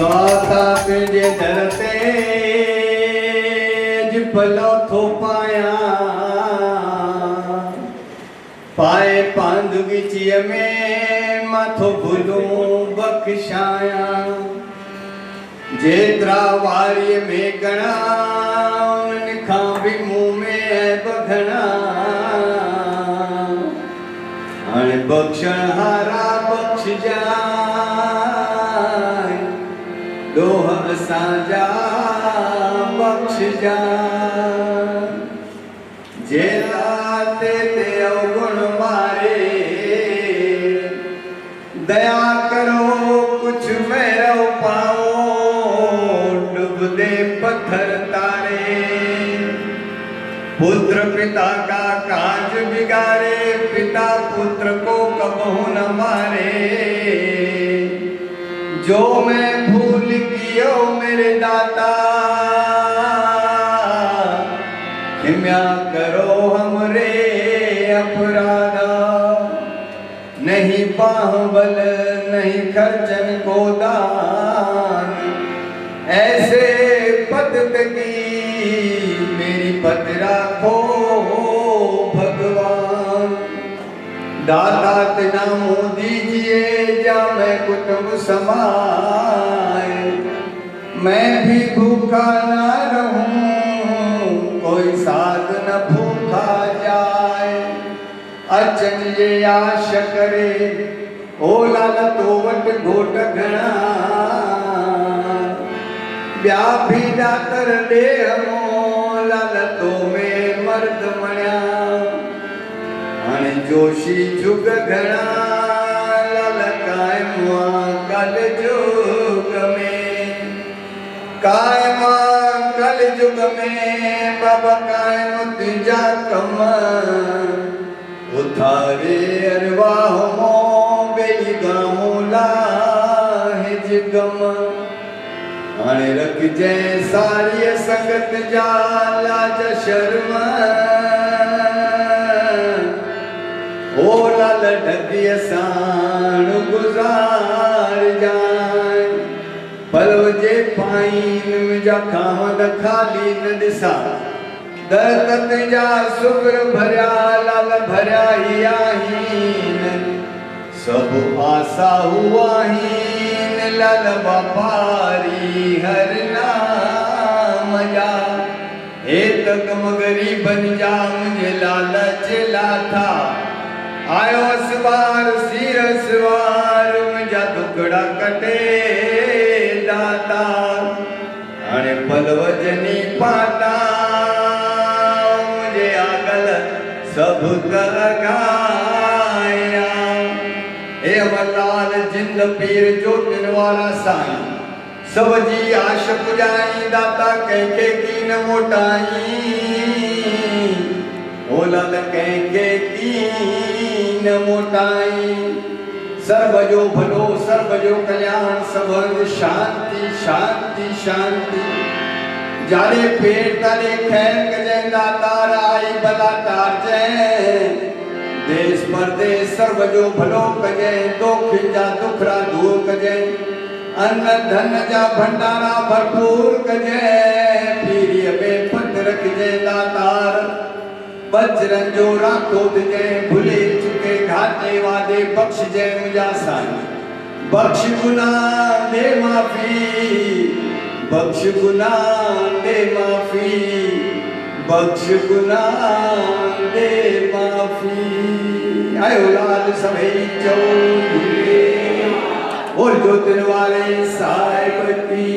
दाता तुझे धरते पलो थो पाया पाए पांध विचिय में माथो भूलूं बख्शाया जेतरा वारी में गणा उनखां भी मुंह में बघना हाणे बख्शण हारा बख्श जाए दोह असांजा बख्श जा जेलाते ते अवगुण मारे दया करो कुछ वैरव पाओ डूबदे पत्थर तारे पुत्र पिता का काज बिगाड़े पिता पुत्र को कबहू न मारे जो मैं भूल कियो मेरे दाता क्षमा करो हमरे अपराधा नहीं बाहुबल नहीं खर्चन को दान ऐसे पद की मेरी पद राखो भगवान दाता तना मुँह दीजिए जा मैं कुटुंब समाए मैं भी भूखा ना रहूं कोई साध न भूखा जाए अचन ये आश करे ओ लाल तो वट घोट घना ब्या भी डाकर दे हमो लाल तो में मर्द मणिया हाणे जोशी जुग घना लाल कायम कल जुग में कायम कल जुग में बाबा कायम तुझा कम उतारे अरवाह मो बेली गामोला हिज गम हाणे रख जय सारी संगत जा लाज शर्म ओ लाल ढकी असान गुजार जाए पलव जे पाइन जा खावंद खाली न दिसा दरकत जा सुगर भरिया लाल भरिया ही आहीन सब आसा हुआ हीन लाल व्यापारी हर नाम जा हे तक मगरी बन जा मुझे लालच लाथा आयो असवार सिर सवार मुझा दुखड़ा कटे दाता हाणे पलवजनी पाता मुझे आगल सब कर गाया हे अमरलाल जिंद पीर जोतिन वाला साईं सब जी आश पुजाई दाता कंहिंखे की न मोटाई ओ लाल कंहिंखे की न मोटाई सर्व जो भलो सर्व जो कल्याण सब शांति शांति शांति जारे पेट तारे खैर कजै दातार आई बला तारजै देश परदेश सर्व जो भलो कजै दुख जा दुखरा दूर कजै अन्न धन जा भंडारा भरपूर कजै पीरी में पत रखजै दातार बजरन जो राखो तुझे भूले चुके घाटे वादे बख्श जय मुझा साईं बख्श गुनाह दे माफी बख्श गुनाह दे माफी बख्श गुनाह दे माफी आयो लाल सभई चौधरी बोल जोतन वाले साहिब की